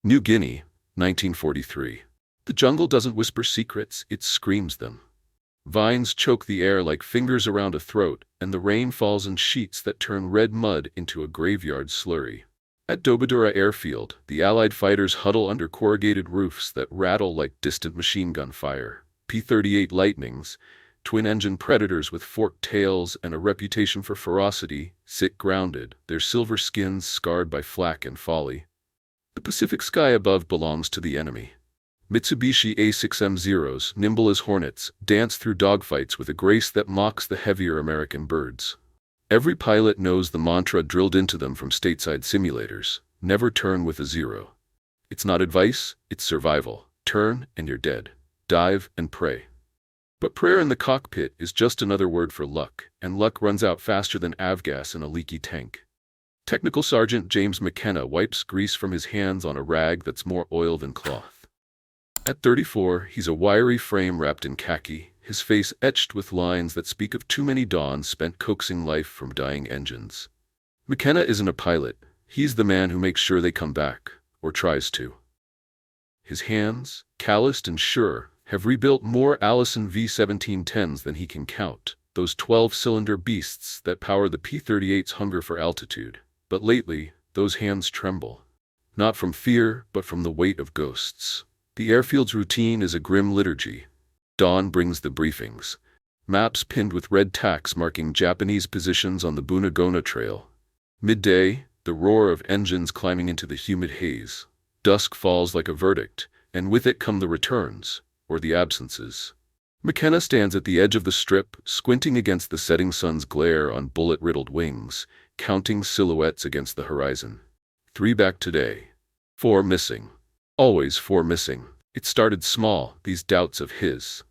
New Guinea, 1943. The jungle doesn't whisper secrets, it screams them. Vines choke the air like fingers around a throat, and the rain falls in sheets that turn red mud into a graveyard slurry. At Dobadura airfield, the Allied fighters huddle under corrugated roofs that rattle like distant machine gun fire. P-38 Lightnings, twin-engine predators with forked tails and a reputation for ferocity, sit grounded, their silver skins scarred by flak and folly. The Pacific sky above belongs to the enemy. Mitsubishi A6M0s, nimble as hornets, dance through dogfights with a grace that mocks the heavier American birds. Every pilot knows the mantra drilled into them from stateside simulators: never turn with a zero. It's not advice, it's survival. Turn and you're dead. Dive and pray. But prayer in the cockpit is just another word for luck, and luck runs out faster than avgas in a leaky tank. Technical Sergeant James McKenna wipes grease from his hands on a rag that's more oil than cloth. At 34, he's a wiry frame wrapped in khaki, his face etched with lines that speak of too many dawns spent coaxing life from dying engines. McKenna isn't a pilot, he's the man who makes sure they come back, or tries to. His hands, calloused and sure, have rebuilt more Allison V-1710s than he can count, those 12-cylinder beasts that power the P-38's hunger for altitude. But lately, those hands tremble. Not from fear, but from the weight of ghosts. The airfield's routine is a grim liturgy. Dawn brings the briefings. Maps pinned with red tacks marking Japanese positions on the Bunagona Trail. Midday, the roar of engines climbing into the humid haze. Dusk falls like a verdict, and with it come the returns, or the absences. McKenna stands at the edge of the strip, squinting against the setting sun's glare on bullet-riddled wings, counting silhouettes against the horizon. 3 back today. 4 missing. Always 4 missing. It started small, these doubts of his.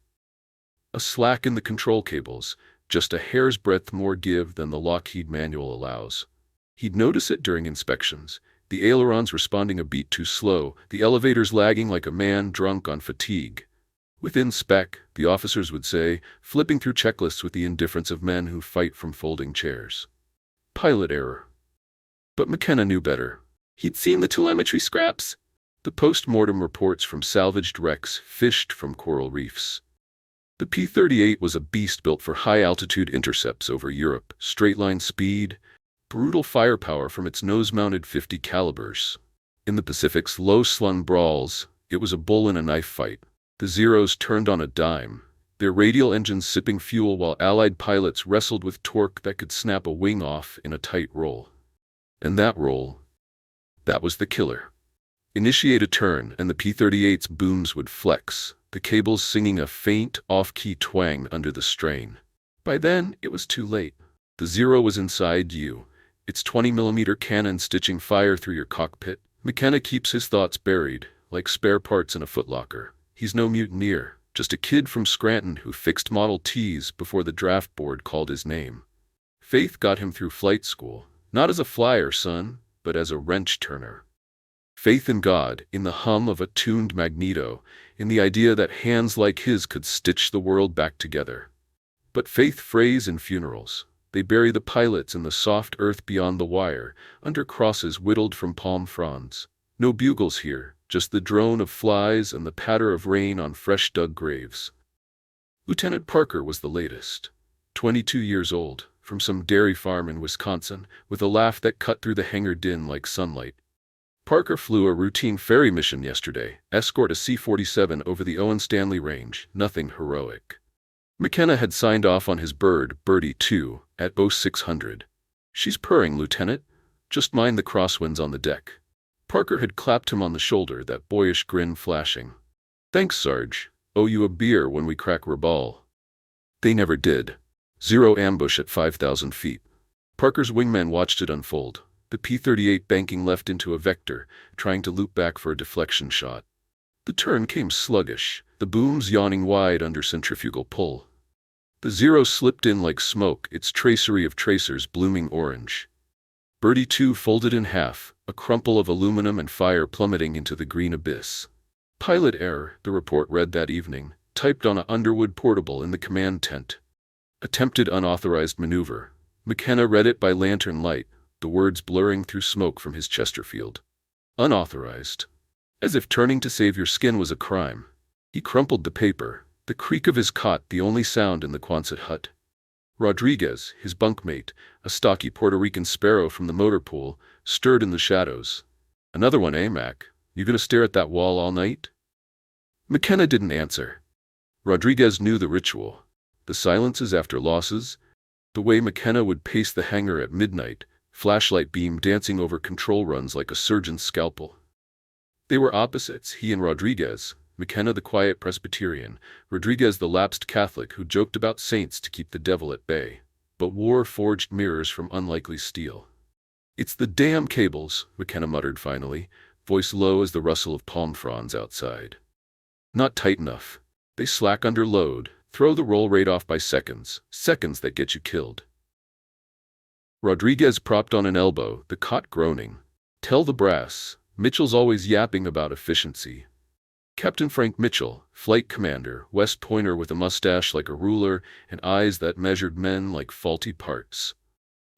A slack in the control cables, just a hair's breadth more give than the Lockheed manual allows. He'd notice it during inspections, the ailerons responding a beat too slow, the elevators lagging like a man drunk on fatigue. Within spec, the officers would say, flipping through checklists with the indifference of men who fight from folding chairs. Pilot error. But McKenna knew better. He'd seen the telemetry scraps. The post-mortem reports from salvaged wrecks fished from coral reefs. The P-38 was a beast built for high-altitude intercepts over Europe, straight-line speed, brutal firepower from its nose-mounted .50 calibers. In the Pacific's low-slung brawls, it was a bull in a knife fight. The Zeros turned on a dime, their radial engines sipping fuel while Allied pilots wrestled with torque that could snap a wing off in a tight roll. And that roll, that was the killer. Initiate a turn, and the P-38's booms would flex, the cables singing a faint, off-key twang under the strain. By then, it was too late. The Zero was inside you, its 20mm cannon stitching fire through your cockpit. McKenna keeps his thoughts buried, like spare parts in a footlocker. He's no mutineer, just a kid from Scranton who fixed Model Ts before the draft board called his name. Faith got him through flight school, not as a flyer, son, but as a wrench-turner. Faith in God, in the hum of a tuned magneto, in the idea that hands like his could stitch the world back together. But faith frays in funerals. They bury the pilots in the soft earth beyond the wire, under crosses whittled from palm fronds. No bugles here, just the drone of flies and the patter of rain on fresh-dug graves. Lieutenant Parker was the latest. 22 years old, from some dairy farm in Wisconsin, with a laugh that cut through the hangar din like sunlight. Parker flew a routine ferry mission yesterday, escort a C-47 over the Owen Stanley Range, nothing heroic. McKenna had signed off on his bird, Birdie 2, at 0600. She's purring, Lieutenant. Just mind the crosswinds on the deck. Parker had clapped him on the shoulder, that boyish grin flashing. Thanks, Sarge. Owe you a beer when we crack Rabal. They never did. Zero ambush at 5,000 feet. Parker's wingmen watched it unfold. The P-38 banking left into a vector, trying to loop back for a deflection shot. The turn came sluggish, the booms yawning wide under centrifugal pull. The Zero slipped in like smoke, its tracery of tracers blooming orange. Birdie 2 folded in half, a crumple of aluminum and fire plummeting into the green abyss. Pilot error, the report read that evening, typed on a Underwood portable in the command tent. Attempted unauthorized maneuver. McKenna read it by lantern light, the words blurring through smoke from his Chesterfield. Unauthorized. as if turning to save your skin was a crime. He crumpled the paper, the creak of his cot the only sound in the Quonset hut. Rodriguez, his bunkmate, a stocky Puerto Rican sparrow from the motor pool, stirred in the shadows. "Another one, eh, Mac? You gonna stare at that wall all night?" McKenna didn't answer. Rodriguez knew the ritual. The silences after losses, the way McKenna would pace the hangar at midnight, flashlight beam dancing over control runs like a surgeon's scalpel. They were opposites, he and Rodriguez, McKenna the quiet Presbyterian, Rodriguez the lapsed Catholic who joked about saints to keep the devil at bay, but war forged mirrors from unlikely steel. "It's the damn cables," McKenna muttered finally, voice low as the rustle of palm fronds outside. "Not tight enough. They slack under load, throw the roll rate off by seconds, seconds that get you killed." Rodriguez propped on an elbow, the cot groaning. "Tell the brass, Mitchell's always yapping about efficiency." Captain Frank Mitchell, flight commander, West Pointer with a mustache like a ruler and eyes that measured men like faulty parts.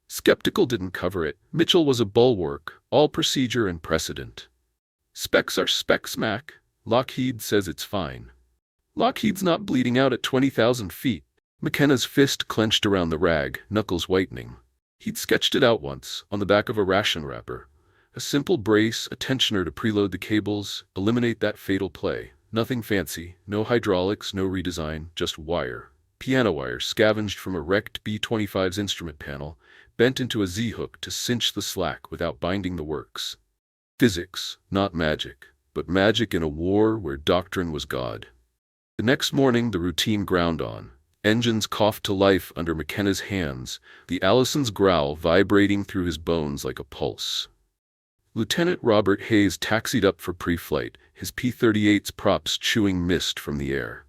Skeptical didn't cover it. Mitchell was a bulwark, all procedure and precedent. "Specs are specs, Mac. Lockheed says it's fine." "Lockheed's not bleeding out at 20,000 feet. McKenna's fist clenched around the rag, knuckles whitening. He'd sketched it out once, on the back of a ration wrapper. A simple brace, a tensioner to preload the cables, eliminate that fatal play. Nothing fancy, no hydraulics, no redesign, just wire. Piano wire scavenged from a wrecked B-25's instrument panel, bent into a Z-hook to cinch the slack without binding the works. Physics, not magic, but magic in a war where doctrine was God. The next morning the routine ground on. Engines coughed to life under McKenna's hands, the Allison's growl vibrating through his bones like a pulse. Lieutenant Robert Hayes taxied up for pre-flight, his P-38s props chewing mist from the air.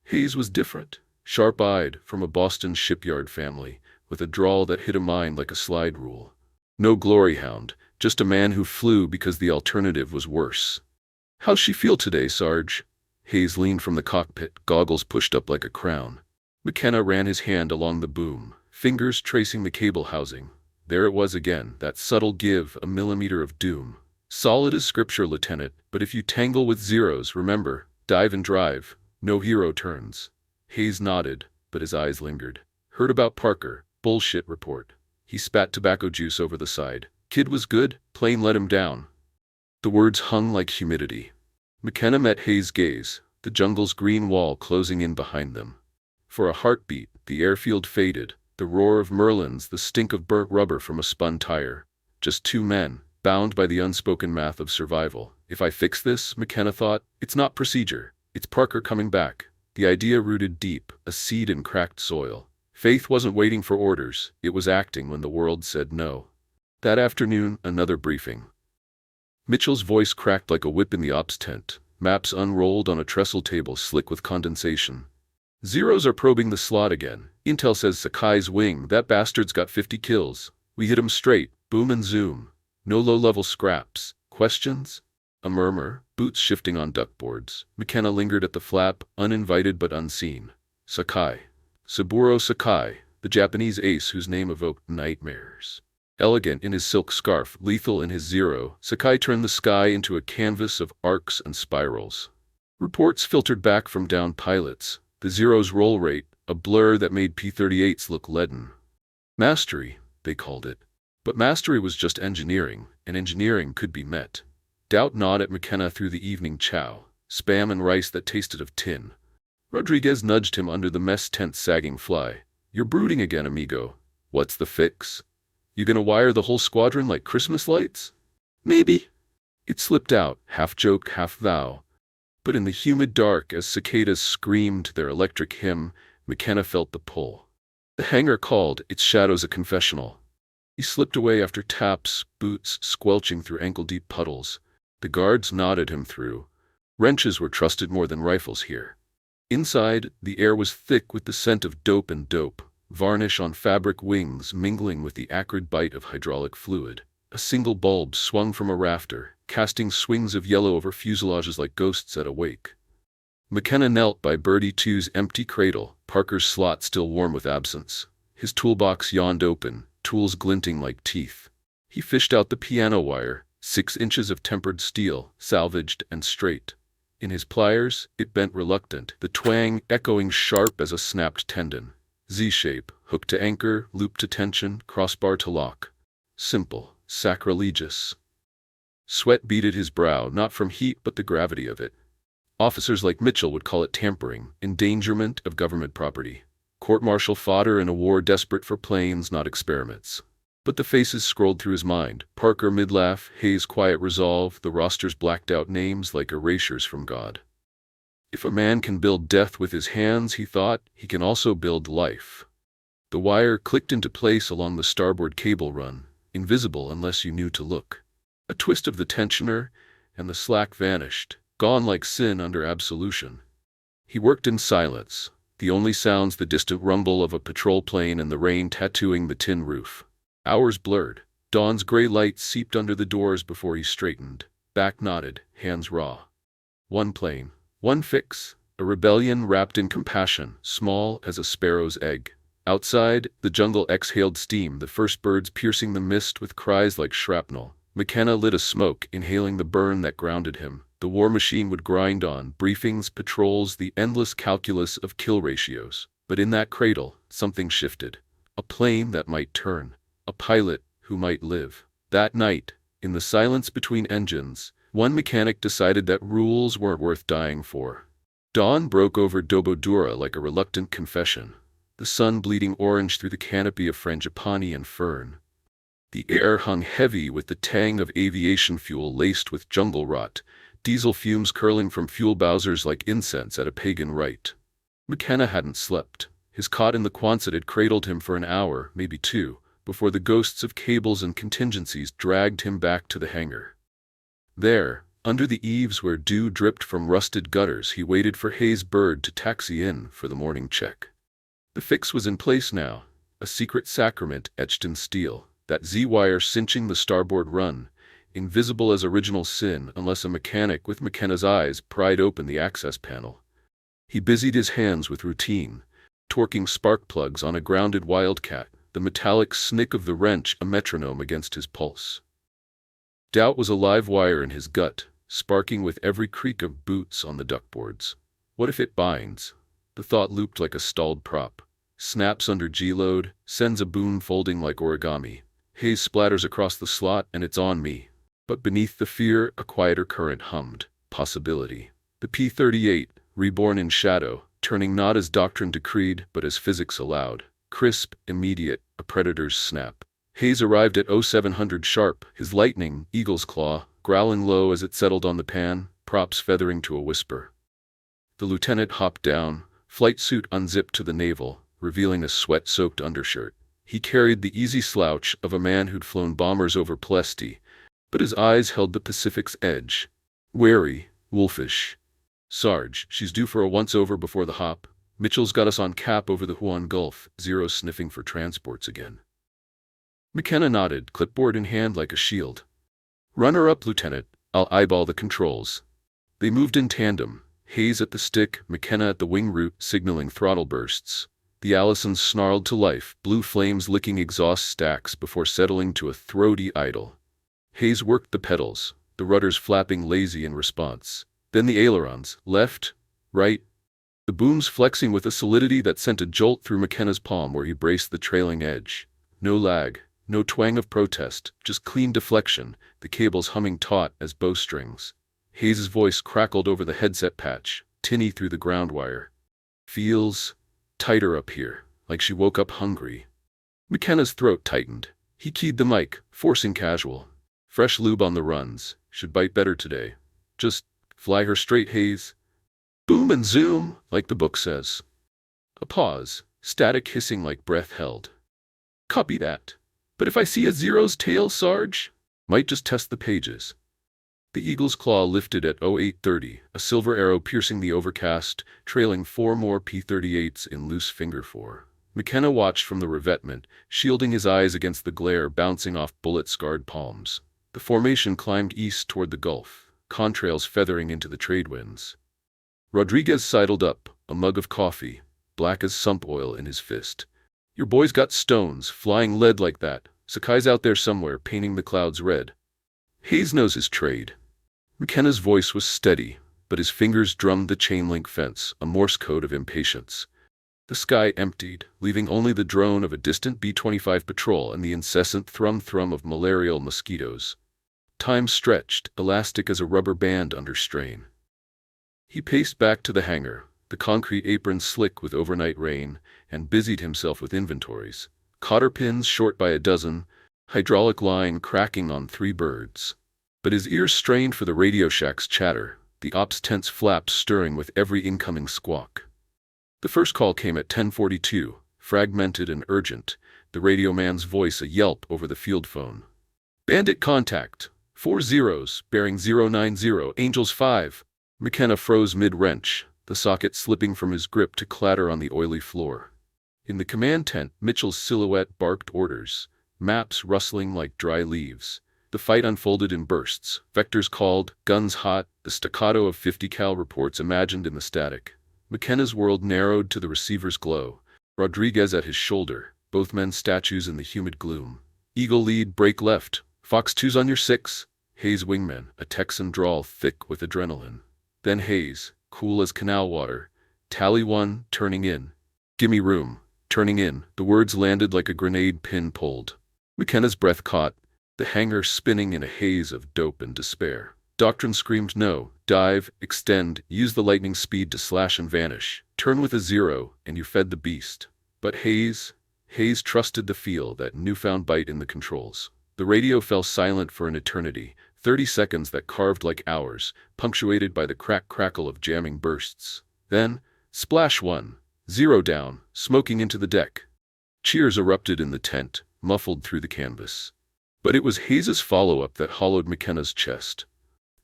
Hayes was different, sharp-eyed, from a Boston shipyard family, with a drawl that hit a mind like a slide rule. No glory hound, just a man who flew because the alternative was worse. "How's she feel today, Sarge?" Hayes leaned from the cockpit, goggles pushed up like a crown. McKenna ran his hand along the boom, fingers tracing the cable housing. There it was again, that subtle give, a millimeter of doom. "Solid as scripture, Lieutenant, but if you tangle with zeros, remember, dive and drive. No hero turns." Hayes nodded, but his eyes lingered. "Heard about Parker. Bullshit report." He spat tobacco juice over the side. "Kid was good, plane let him down." The words hung like humidity. McKenna met Hayes' gaze, the jungle's green wall closing in behind them. For a heartbeat, the airfield faded, the roar of Merlins, the stink of burnt rubber from a spun tire. Just two men, bound by the unspoken math of survival. If I fix this, McKenna thought, it's not procedure. It's Parker coming back. The idea rooted deep, a seed in cracked soil. Faith wasn't waiting for orders, it was acting when the world said no. That afternoon, another briefing. Mitchell's voice cracked like a whip in the ops tent, maps unrolled on a trestle table slick with condensation. "Zeros are probing the slot again. Intel says Sakai's wing, that bastard's got 50 kills. We hit him straight, boom and zoom. No low-level scraps. Questions?" A murmur, boots shifting on duckboards. McKenna lingered at the flap, uninvited but unseen. Sakai. Saburō Sakai, the Japanese ace whose name evoked nightmares. Elegant in his silk scarf, lethal in his Zero, Sakai turned the sky into a canvas of arcs and spirals. Reports filtered back from downed pilots. The Zero's roll rate, a blur that made P-38s look leaden. Mastery, they called it. But mastery was just engineering, and engineering could be met. Doubt gnawed at McKenna through the evening chow, spam and rice that tasted of tin. Rodriguez nudged him under the mess tent's sagging fly. "You're brooding again, amigo. What's the fix? You gonna wire the whole squadron like Christmas lights?" "Maybe." It slipped out, half joke, half vow. But in the humid dark, as cicadas screamed their electric hymn, McKenna felt the pull. The hangar called, its shadows a confessional. He slipped away after taps, boots squelching through ankle-deep puddles. The guards nodded him through. Wrenches were trusted more than rifles here. Inside, the air was thick with the scent of dope and dope, varnish on fabric wings mingling with the acrid bite of hydraulic fluid. A single bulb swung from a rafter, casting swings of yellow over fuselages like ghosts at a wake. McKenna knelt by Birdie 2's empty cradle, Parker's slot still warm with absence. His toolbox yawned open, tools glinting like teeth. He fished out the piano wire, 6 inches of tempered steel, salvaged and straight. In his pliers, it bent reluctant, the twang echoing sharp as a snapped tendon. Z-shape, hook to anchor, loop to tension, crossbar to lock. Simple, sacrilegious. Sweat beaded his brow, not from heat but the gravity of it. Officers like Mitchell would call it tampering, endangerment of government property. Court-martial fodder in a war desperate for planes, not experiments. But the faces scrolled through his mind. Parker mid-laugh, Hayes quiet resolve, the roster's blacked-out names like erasures from God. If a man can build death with his hands, he thought, he can also build life. The wire clicked into place along the starboard cable run, invisible unless you knew to look. A twist of the tensioner, and the slack vanished, gone like sin under absolution. He worked in silence, the only sounds the distant rumble of a patrol plane and the rain tattooing the tin roof. Hours blurred. Dawn's gray light seeped under the doors before he straightened, back knotted, hands raw. One plane, one fix, a rebellion wrapped in compassion, small as a sparrow's egg. Outside, the jungle exhaled steam, the first birds piercing the mist with cries like shrapnel. McKenna lit a smoke, inhaling the burn that grounded him. The war machine would grind on, briefings, patrols, the endless calculus of kill ratios. But in that cradle, something shifted. A plane that might turn. A pilot who might live. That night, in the silence between engines, one mechanic decided that rules weren't worth dying for. Dawn broke over Dobodura like a reluctant confession, the sun bleeding orange through the canopy of frangipani and fern. The air hung heavy with the tang of aviation fuel laced with jungle rot, diesel fumes curling from fuel bowsers like incense at a pagan rite. McKenna hadn't slept. His cot in the Quonset had cradled him for an hour, maybe 2, before the ghosts of cables and contingencies dragged him back to the hangar. There, under the eaves where dew dripped from rusted gutters, he waited for Hayes' bird to taxi in for the morning check. The fix was in place now, a secret sacrament etched in steel, that Z-wire cinching the starboard run, invisible as original sin unless a mechanic with McKenna's eyes pried open the access panel. He busied his hands with routine, torquing spark plugs on a grounded Wildcat, the metallic snick of the wrench a metronome against his pulse. Doubt was a live wire in his gut, sparking with every creak of boots on the duckboards. What if it binds? The thought looped like a stalled prop. Snaps under G-load, sends a boom folding like origami. Haze splatters across the slot, and it's on me. But beneath the fear, a quieter current hummed. Possibility. The P-38, reborn in shadow, turning not as doctrine decreed, but as physics allowed. Crisp, immediate, a predator's snap. Hayes arrived at 0700 sharp, his lightning, eagle's claw, growling low as it settled on the pan, props feathering to a whisper. The lieutenant hopped down, flight suit unzipped to the navel, revealing a sweat-soaked undershirt. He carried the easy slouch of a man who'd flown bombers over Palesti, but his eyes held the Pacific's edge. Wary, wolfish. Sarge, she's due for a once-over before the hop. Mitchell's got us on cap over the Huon Gulf, Zero sniffing for transports again. McKenna nodded, clipboard in hand like a shield. Run her up, Lieutenant. I'll eyeball the controls. They moved in tandem, Hayes at the stick, McKenna at the wing root, signaling throttle bursts. The Allisons snarled to life, blue flames licking exhaust stacks before settling to a throaty idle. Hayes worked the pedals, the rudders flapping lazy in response. Then the ailerons, left, right, the booms flexing with a solidity that sent a jolt through McKenna's palm where he braced the trailing edge. No lag, no twang of protest, just clean deflection, the cables humming taut as bowstrings. Hayes' voice crackled over the headset patch, tinny through the ground wire. Feels tighter up here, like she woke up hungry. McKenna's throat tightened. He keyed the mic, forcing casual. Fresh lube on the runs, should bite better today. Just fly her straight, Hayes. Boom and zoom, like the book says. A pause, static hissing like breath held. Copy that. But if I see a zero's tail, Sarge? Might just test the pages. The eagle's claw lifted at 0830, a silver arrow piercing the overcast, trailing 4 more P-38s in loose finger 4. McKenna watched from the revetment, shielding his eyes against the glare bouncing off bullet-scarred palms. The formation climbed east toward the Gulf, contrails feathering into the trade winds. Rodriguez sidled up, a mug of coffee, black as sump oil in his fist. Your boy's got stones, flying lead like that. Sakai's out there somewhere, painting the clouds red. Hayes knows his trade. McKenna's voice was steady, but his fingers drummed the chain-link fence, a Morse code of impatience. The sky emptied, leaving only the drone of a distant B-25 patrol and the incessant thrum-thrum of malarial mosquitoes. Time stretched, elastic as a rubber band under strain. He paced back to the hangar, the concrete apron slick with overnight rain, and busied himself with inventories. Cotter pins short by a dozen, hydraulic line cracking on 3 birds. But his ears strained for the Radio Shack's chatter, the ops tent's flaps stirring with every incoming squawk. The first call came at 10:42, fragmented and urgent, the radio man's voice a yelp over the field phone. Bandit contact, 4 zeros, bearing 090, Angels 5. McKenna froze mid-wrench, the socket slipping from his grip to clatter on the oily floor. In the command tent, Mitchell's silhouette barked orders, maps rustling like dry leaves. The fight unfolded in bursts, vectors called, guns hot, the staccato of 50 cal reports imagined in the static. McKenna's world narrowed to the receiver's glow. Rodriguez at his shoulder, both men statues in the humid gloom. Eagle lead, break left, Fox 2's on your 6. Hayes wingman, a Texan drawl thick with adrenaline. Then Hayes, cool as canal water. Tally 1, turning in. Gimme room, turning in. The words landed like a grenade pin pulled. McKenna's breath caught, the hangar spinning in a haze of dope and despair. Doctrine screamed no, dive, extend, use the lightning speed to slash and vanish. Turn with a 0, and you fed the beast. But Hayes trusted the feel, that newfound bite in the controls. The radio fell silent for an eternity, 30 seconds that carved like hours, punctuated by the crackle of jamming bursts. Then, splash 1, 0 down, smoking into the deck. Cheers erupted in the tent, muffled through the canvas. But it was Hayes's follow-up that hollowed McKenna's chest.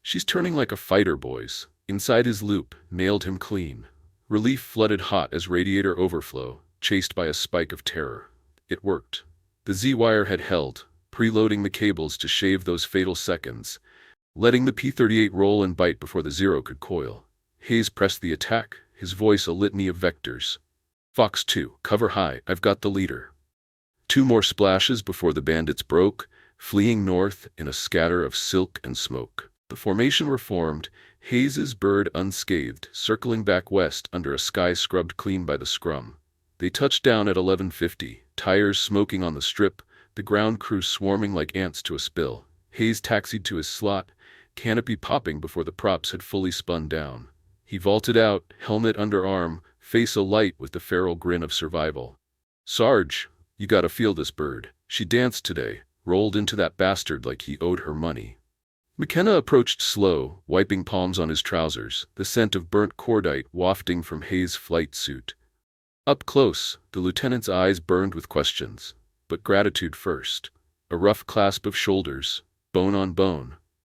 She's turning like a fighter, boys. Inside his loop, nailed him clean. Relief flooded hot as radiator overflow, chased by a spike of terror. It worked. The Z-wire had held, preloading the cables to shave those fatal seconds, letting the P-38 roll and bite before the 0 could coil. Hayes pressed the attack, his voice a litany of vectors. Fox 2, cover high, I've got the leader. 2 more splashes before the bandits broke, fleeing north in a scatter of silk and smoke. The formation reformed, Hayes's bird unscathed, circling back west under a sky scrubbed clean by the scrum. They touched down at 11:50, tires smoking on the strip, the ground crew swarming like ants to a spill. Hayes taxied to his slot, canopy popping before the props had fully spun down. He vaulted out, helmet under arm, face alight with the feral grin of survival. Sarge, you gotta feel this bird. She danced today, rolled into that bastard like he owed her money. McKenna approached slow, wiping palms on his trousers, the scent of burnt cordite wafting from Hayes' flight suit. Up close, the lieutenant's eyes burned with questions, but gratitude first. A rough clasp of shoulders, bone on bone.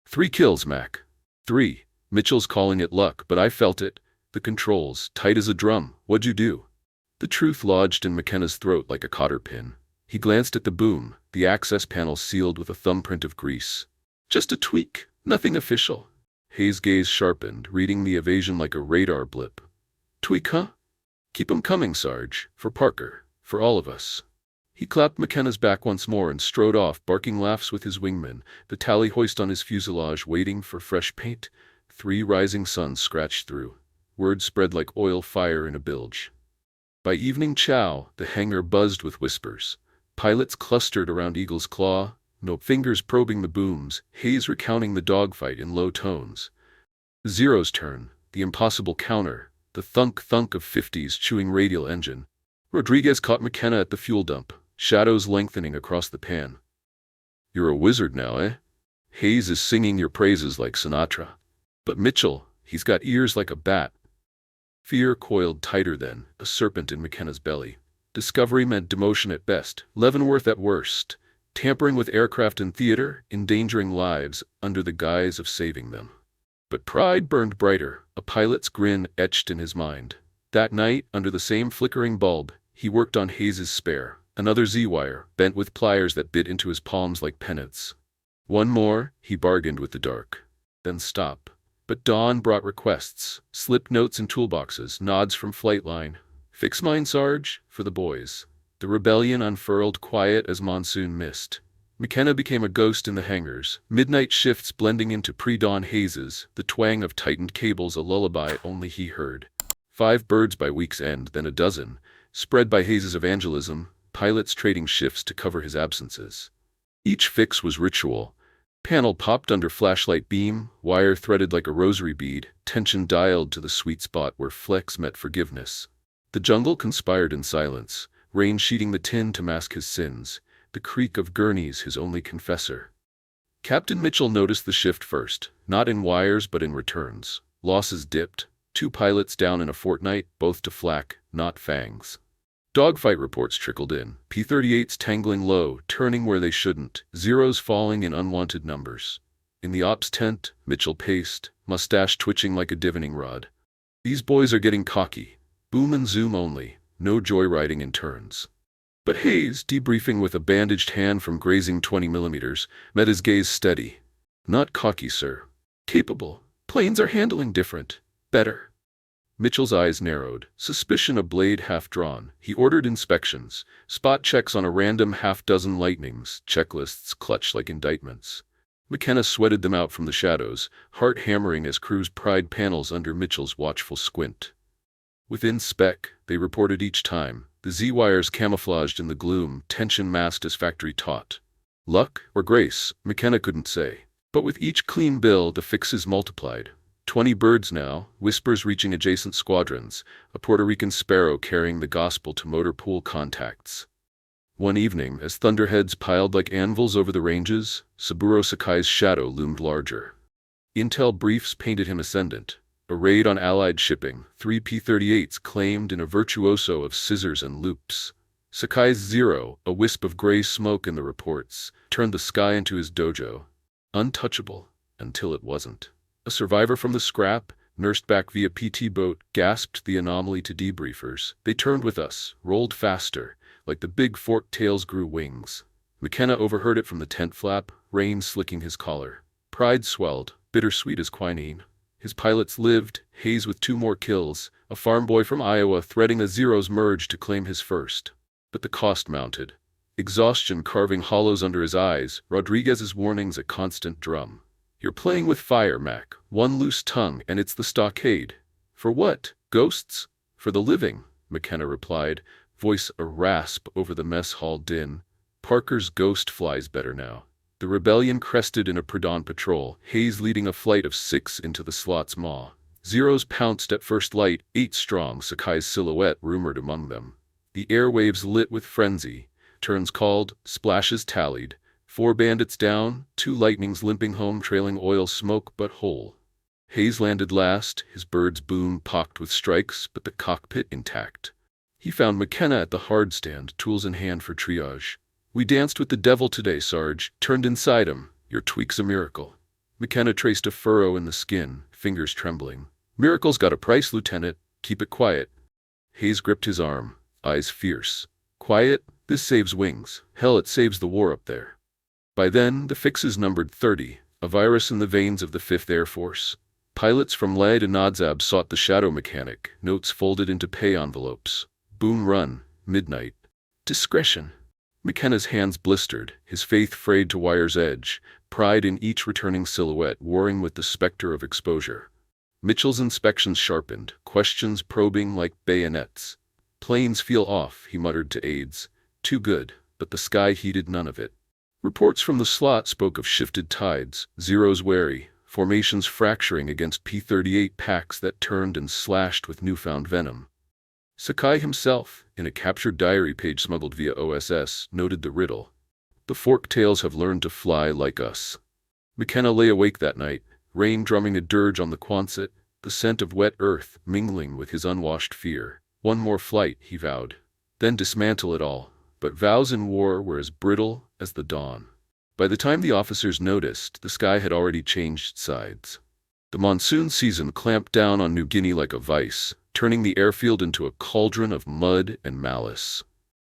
3 kills, Mac. 3. Mitchell's calling it luck, but I felt it. The controls, tight as a drum. What'd you do? The truth lodged in McKenna's throat like a cotter pin. He glanced at the boom, the access panel sealed with a thumbprint of grease. Just a tweak, nothing official. Hayes' gaze sharpened, reading the evasion like a radar blip. Tweak, huh? Keep 'em coming, Sarge. For Parker. For all of us. He clapped McKenna's back once more and strode off, barking laughs with his wingman, the tally hoist on his fuselage waiting for fresh paint. 3 rising suns scratched through. Word spread like oil fire in a bilge. By evening chow, the hangar buzzed with whispers. Pilots clustered around Eagle's claw, no fingers probing the booms, Hayes recounting the dogfight in low tones. Zero's turn, the impossible counter, the thunk-thunk of 50s chewing radial engine. Rodriguez caught McKenna at the fuel dump, shadows lengthening across the pan. You're a wizard now, eh? Hayes is singing your praises like Sinatra. But Mitchell, he's got ears like a bat. Fear coiled tighter then, a serpent in McKenna's belly. Discovery meant demotion at best, Leavenworth at worst, tampering with aircraft and theater, endangering lives under the guise of saving them. But pride burned brighter, a pilot's grin etched in his mind. That night, under the same flickering bulb, he worked on Hayes's spare, another Z-wire, bent with pliers that bit into his palms like pennants. One more, he bargained with the dark. Then stop. But dawn brought requests, slipped notes in toolboxes, nods from Flightline. Fix mine, Sarge, for the boys. The rebellion unfurled quiet as monsoon mist. McKenna became a ghost in the hangars, midnight shifts blending into pre-dawn hazes, the twang of tightened cables a lullaby only he heard. 5 birds by week's end, then a dozen, spread by hazes of angelism, pilots trading shifts to cover his absences. Each fix was ritual. Panel popped under flashlight beam, wire threaded like a rosary bead, tension dialed to the sweet spot where flex met forgiveness. The jungle conspired in silence, rain sheeting the tin to mask his sins, the creak of gurneys his only confessor. Captain Mitchell noticed the shift first, not in wires but in returns. Losses dipped, 2 pilots down in a fortnight, both to flak, not fangs. Dogfight reports trickled in, P-38s tangling low, turning where they shouldn't, zeros falling in unwanted numbers. In the ops tent, Mitchell paced, mustache twitching like a divining rod. These boys are getting cocky. Boom and zoom only, no joyriding in turns. But Hayes, debriefing with a bandaged hand from grazing 20 millimeters, met his gaze steady. Not cocky, sir. Capable. Planes are handling different. Better. Mitchell's eyes narrowed, suspicion a blade half-drawn. He ordered inspections, spot checks on a random half-dozen lightnings, checklists clutched like indictments. McKenna sweated them out from the shadows, heart hammering as crews pried panels under Mitchell's watchful squint. Within spec, they reported each time, the Z-wires camouflaged in the gloom, tension masked as factory taught. Luck or grace, McKenna couldn't say. But with each clean bill, the fixes multiplied. 20 birds now, whispers reaching adjacent squadrons, a Puerto Rican sparrow carrying the gospel to motor pool contacts. One evening, as thunderheads piled like anvils over the ranges, Saburō Sakai's shadow loomed larger. Intel briefs painted him ascendant. A raid on Allied shipping, 3 P-38s claimed in a virtuoso of scissors and loops. Sakai's zero, a wisp of gray smoke in the reports, turned the sky into his dojo. Untouchable, until it wasn't. A survivor from the scrap, nursed back via PT boat, gasped the anomaly to debriefers. They turned with us, rolled faster, like the big forked tails grew wings. McKenna overheard it from the tent flap, rain slicking his collar. Pride swelled, bittersweet as quinine. His pilots lived, Hayes with 2 more kills, a farm boy from Iowa threading a zeros merge to claim his first. But the cost mounted. Exhaustion carving hollows under his eyes, Rodriguez's warnings a constant drum. You're playing with fire, Mac. One loose tongue, and it's the stockade. For what? Ghosts? For the living, McKenna replied, voice a rasp over the mess hall din. Parker's ghost flies better now. The rebellion crested in a pre-dawn patrol, Hayes leading a flight of 6 into the slot's maw. Zeros pounced at first light, 8 strong, Sakai's silhouette rumored among them. The airwaves lit with frenzy. Turns called, splashes tallied. 4 bandits down, 2 lightnings limping home trailing oil smoke but whole. Hayes landed last, his bird's boom pocked with strikes, but the cockpit intact. He found McKenna at the hard stand, tools in hand for triage. We danced with the devil today, Sarge. Turned inside him. Your tweak's a miracle. McKenna traced a furrow in the skin, fingers trembling. Miracle's got a price, Lieutenant. Keep it quiet. Hayes gripped his arm, eyes fierce. Quiet? This saves wings. Hell, it saves the war up there. By then, the fixes numbered 30, a virus in the veins of the 5th Air Force. Pilots from Laid and Nodzab sought the shadow mechanic, notes folded into pay envelopes. Boom run, midnight. Discretion. McKenna's hands blistered, his faith frayed to wire's edge, pride in each returning silhouette warring with the specter of exposure. Mitchell's inspections sharpened, questions probing like bayonets. Planes feel off, he muttered to aides. Too good, but the sky heeded none of it. Reports from the slot spoke of shifted tides, zeros wary, formations fracturing against P-38 packs that turned and slashed with newfound venom. Sakai himself, in a captured diary page smuggled via OSS, noted the riddle. The fork tails have learned to fly like us. McKenna lay awake that night, rain drumming a dirge on the Quonset, the scent of wet earth mingling with his unwashed fear. One more flight, he vowed. Then dismantle it all. But vows in war were as brittle as the dawn. By the time the officers noticed, the sky had already changed sides. The monsoon season clamped down on New Guinea like a vice, turning the airfield into a cauldron of mud and malice.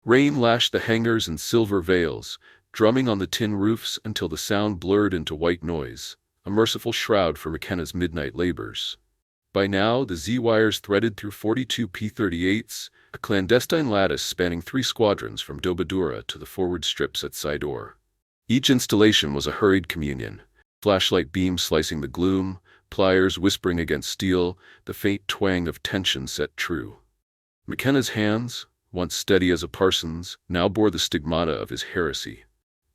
Rain lashed the hangars in silver veils, drumming on the tin roofs until the sound blurred into white noise, a merciful shroud for McKenna's midnight labors. By now, the Z-wires threaded through 42 P-38s, a clandestine lattice spanning 3 squadrons from Dobadura to the forward strips at Sidor. Each installation was a hurried communion. Flashlight beams slicing the gloom, pliers whispering against steel, the faint twang of tension set true. McKenna's hands, once steady as a parson's, now bore the stigmata of his heresy.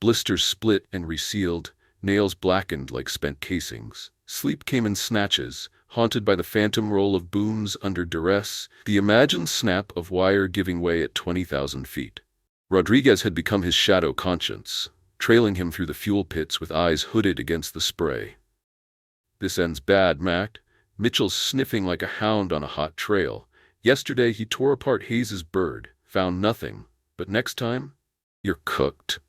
Blisters split and resealed, nails blackened like spent casings. Sleep came in snatches, haunted by the phantom roll of booms under duress, the imagined snap of wire giving way at 20,000 feet. Rodriguez had become his shadow conscience, trailing him through the fuel pits with eyes hooded against the spray. "This ends bad, Mac." Mitchell's sniffing like a hound on a hot trail. "Yesterday he tore apart Hayes's bird, found nothing. But next time, you're cooked."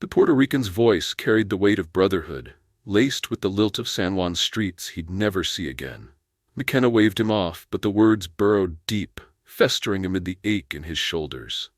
The Puerto Rican's voice carried the weight of brotherhood, laced with the lilt of San Juan's streets he'd never see again. McKenna waved him off, but the words burrowed deep, festering amid the ache in his shoulders.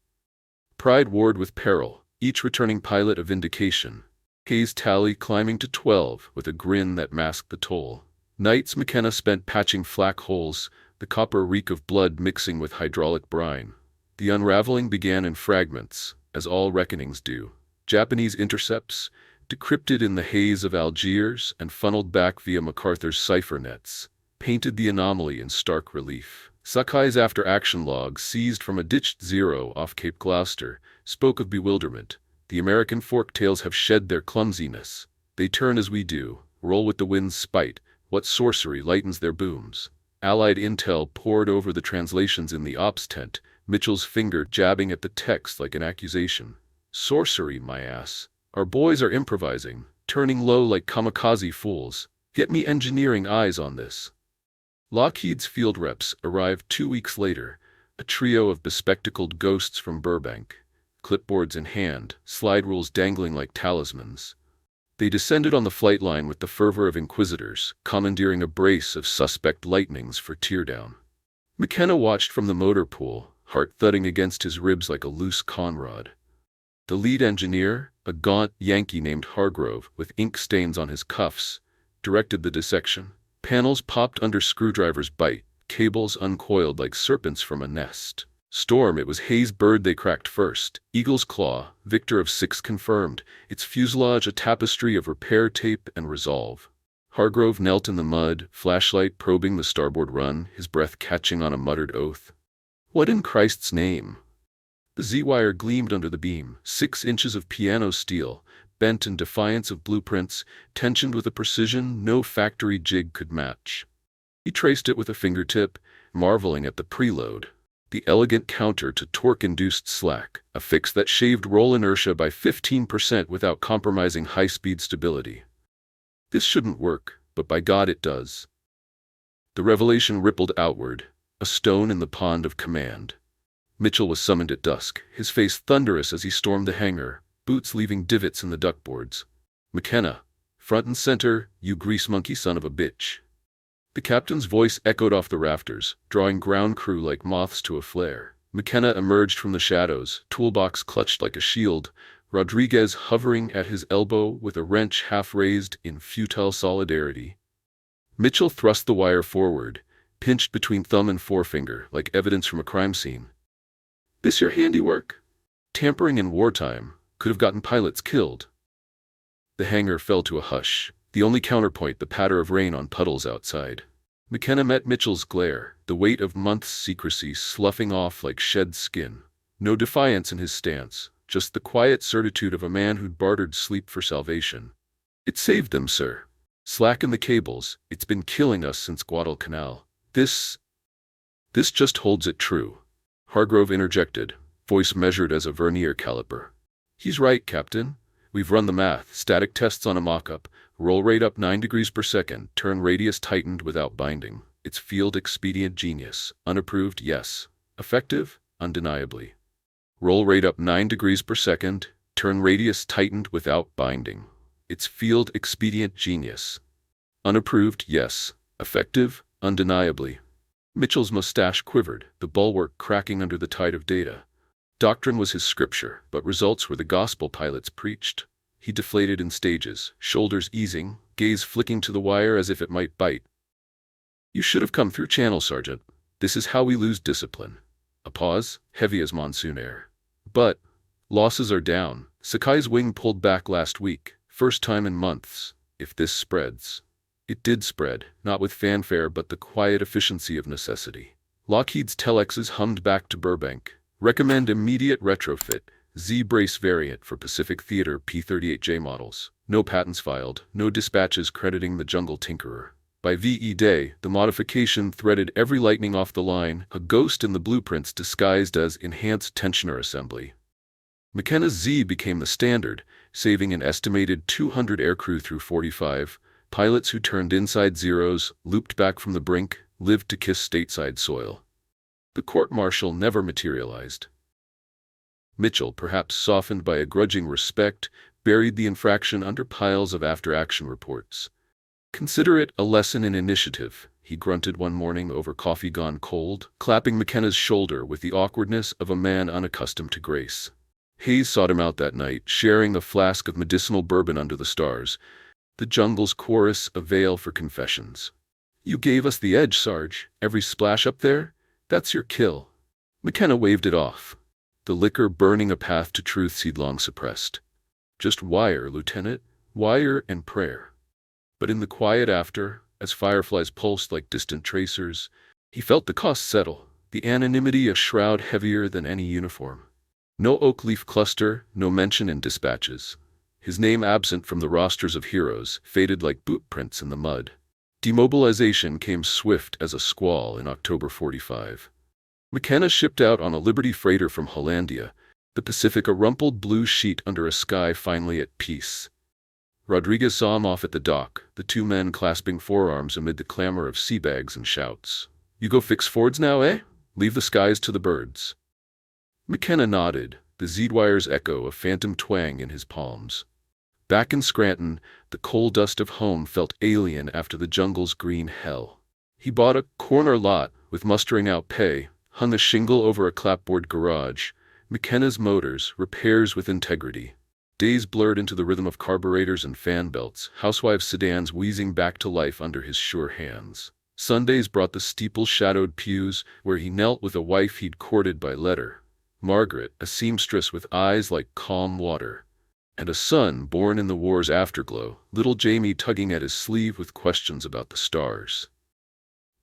Pride warred with peril, each returning pilot a vindication. Hayes' tally climbing to 12 with a grin that masked the toll. Nights McKenna spent patching flak holes, the copper reek of blood mixing with hydraulic brine. The unraveling began in fragments, as all reckonings do. Japanese intercepts, decrypted in the haze of Algiers and funneled back via MacArthur's cipher nets, painted the anomaly in stark relief. Sakai's after-action log, seized from a ditched Zero off Cape Gloucester, spoke of bewilderment. "The American forktails have shed their clumsiness. They turn as we do, roll with the wind's spite. What sorcery lightens their booms?" Allied intel poured over the translations in the ops tent, Mitchell's finger jabbing at the text like an accusation. "Sorcery, my ass. Our boys are improvising, turning low like kamikaze fools. Get me engineering eyes on this." Lockheed's field reps arrived 2 weeks later, a trio of bespectacled ghosts from Burbank, clipboards in hand, slide rules dangling like talismans. They descended on the flight line with the fervor of inquisitors, commandeering a brace of suspect lightnings for teardown. McKenna watched from the motor pool, heart thudding against his ribs like a loose conrod. The lead engineer, a gaunt Yankee named Hargrove with ink stains on his cuffs, directed the dissection. Panels popped under screwdriver's bite, cables uncoiled like serpents from a nest. Storm, it was Hayes' bird they cracked first. Eagle's claw, victor of 6 confirmed, its fuselage a tapestry of repair tape and resolve. Hargrove knelt in the mud, flashlight probing the starboard run, his breath catching on a muttered oath. "What in Christ's name?" The Z-wire gleamed under the beam, 6 inches of piano steel, bent in defiance of blueprints, tensioned with a precision no factory jig could match. He traced it with a fingertip, marveling at the preload. The elegant counter to torque-induced slack, a fix that shaved roll inertia by 15% without compromising high-speed stability. This shouldn't work, but by God it does. The revelation rippled outward, a stone in the pond of command. Mitchell was summoned at dusk, his face thunderous as he stormed the hangar, boots leaving divots in the duckboards. "McKenna, front and center, you grease monkey son of a bitch." The captain's voice echoed off the rafters, drawing ground crew like moths to a flare. McKenna emerged from the shadows, toolbox clutched like a shield, Rodriguez hovering at his elbow with a wrench half raised in futile solidarity. Mitchell thrust the wire forward, pinched between thumb and forefinger like evidence from a crime scene. "This your handiwork?" Tampering in wartime could have gotten pilots killed. The hangar fell to a hush, the only counterpoint the patter of rain on puddles outside. McKenna met Mitchell's glare, the weight of months' secrecy sloughing off like shed skin. No defiance in his stance, just the quiet certitude of a man who'd bartered sleep for salvation. "It saved them, sir. Slacken the cables, it's been killing us since Guadalcanal. This just holds it true." Hargrove interjected, voice measured as a vernier caliper. "He's right, Captain. We've run the math, static tests on a mock-up, roll rate up 9 degrees per second, turn radius tightened without binding. It's field expedient genius. Unapproved, yes. Effective? Undeniably. Roll rate up 9 degrees per second, turn radius tightened without binding. It's field expedient genius. Unapproved, yes. Effective? Undeniably." Mitchell's mustache quivered, the bulwark cracking under the tide of data. Doctrine was his scripture, but results were the gospel pilots preached. He deflated in stages, shoulders easing, gaze flicking to the wire as if it might bite. "You should have come through channel, Sergeant. This is how we lose discipline." A pause, heavy as monsoon air. "But losses are down. Sakai's wing pulled back last week, first time in months. If this spreads. It did spread, not with fanfare but the quiet efficiency of necessity. Lockheed's telexes hummed back to Burbank. Recommend immediate retrofit, Z-brace variant for Pacific Theater P-38J models. No patents filed, no dispatches crediting the jungle tinkerer. By VE Day, the modification threaded every lightning off the line, a ghost in the blueprints disguised as enhanced tensioner assembly. McKenna's Z became the standard, saving an estimated 200 aircrew through 45. Pilots who turned inside zeros, looped back from the brink, lived to kiss stateside soil. The court-martial never materialized. Mitchell, perhaps softened by a grudging respect, buried the infraction under piles of after-action reports. "Consider it a lesson in initiative," he grunted one morning over coffee gone cold, clapping McKenna's shoulder with the awkwardness of a man unaccustomed to grace. Hayes sought him out that night, sharing a flask of medicinal bourbon under the stars. The jungle's chorus, a veil for confessions. "You gave us the edge, Sarge. Every splash up there? That's your kill." McKenna waved it off, the liquor burning a path to truths he'd long suppressed. "Just wire, Lieutenant. Wire and prayer." But in the quiet after, as fireflies pulsed like distant tracers, he felt the cost settle, the anonymity a shroud heavier than any uniform. No oak leaf cluster, no mention in dispatches. His name absent from the rosters of heroes, faded like boot prints in the mud. Demobilization came swift as a squall in October 45. McKenna shipped out on a Liberty freighter from Hollandia, the Pacific a rumpled blue sheet under a sky finally at peace. Rodriguez saw him off at the dock, the two men clasping forearms amid the clamor of sea bags and shouts. "You go fix Fords now, eh? Leave the skies to the birds." McKenna nodded, the Z-wire's echo a phantom twang in his palms. Back in Scranton, the coal dust of home felt alien after the jungle's green hell. He bought a corner lot with mustering out pay, hung a shingle over a clapboard garage. McKenna's Motors, repairs with integrity. Days blurred into the rhythm of carburetors and fan belts, housewives' sedans wheezing back to life under his sure hands. Sundays brought the steeple-shadowed pews where he knelt with a wife he'd courted by letter. Margaret, a seamstress with eyes like calm water. And a son born in the war's afterglow, little Jamie tugging at his sleeve with questions about the stars.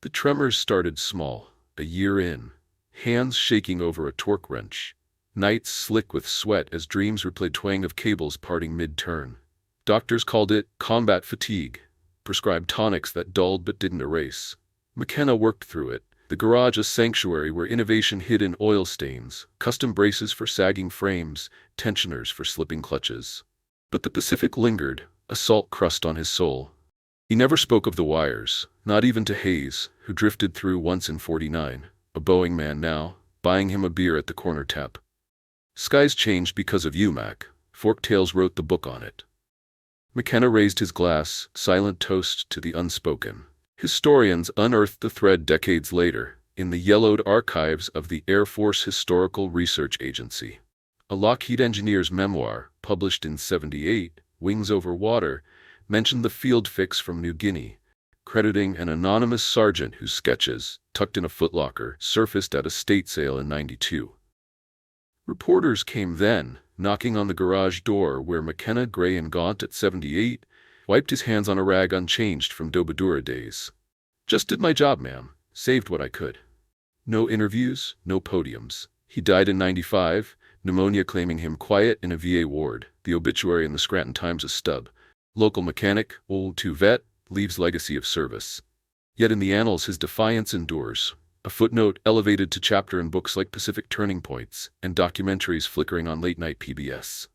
The tremors started small, a year in, hands shaking over a torque wrench. Nights slick with sweat as dreams replayed twang of cables parting mid-turn. Doctors called it combat fatigue, prescribed tonics that dulled but didn't erase. McKenna worked through it, the garage a sanctuary where innovation hid in oil stains, custom braces for sagging frames, tensioners for slipping clutches. But the Pacific lingered, a salt crust on his soul. He never spoke of the wires, not even to Hayes, who drifted through once in 49, a Boeing man now, buying him a beer at the corner tap. "Skies changed because of you, Mac." Forktails wrote the book on it. McKenna raised his glass, silent toast to the unspoken. Historians unearthed the thread decades later, in the yellowed archives of the Air Force Historical Research Agency. A Lockheed engineer's memoir, published in '78, Wings Over Water, mentioned the field fix from New Guinea, crediting an anonymous sergeant whose sketches, tucked in a footlocker, surfaced at a state sale in '92. Reporters came then, knocking on the garage door where McKenna, gray and gaunt at 78, wiped his hands on a rag unchanged from Dobadura days. "Just did my job, ma'am. Saved what I could." No interviews, no podiums. He died in '95, pneumonia claiming him quiet in a VA ward, the obituary in the Scranton Times a stub. Local mechanic, old to vet, leaves legacy of service. Yet in the annals his defiance endures. A footnote elevated to chapter in books like Pacific Turning Points and documentaries flickering on late-night PBS.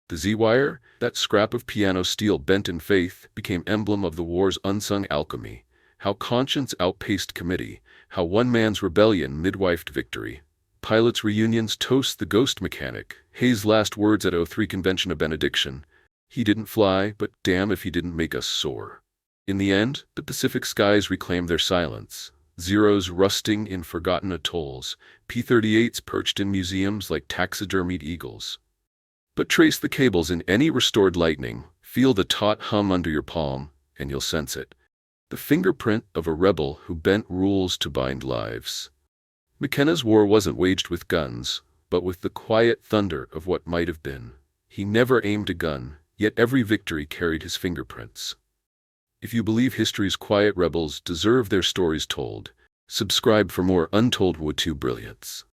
The Z-wire, that scrap of piano steel bent in faith, became emblem of the war's unsung alchemy. How conscience outpaced committee, how one man's rebellion midwifed victory. Pilots' reunions toast the ghost mechanic. Hayes' last words at '03 convention a benediction. He didn't fly, but damn if he didn't make us soar. In the end, the Pacific skies reclaimed their silence. Zeros rusting in forgotten atolls, P-38s perched in museums like taxidermied eagles. But trace the cables in any restored lightning, feel the taut hum under your palm, and you'll sense it. The fingerprint of a rebel who bent rules to bind lives. McKenna's war wasn't waged with guns, but with the quiet thunder of what might have been. He never aimed a gun, yet every victory carried his fingerprints. If you believe history's quiet rebels deserve their stories told, subscribe for more Untold War II brilliance.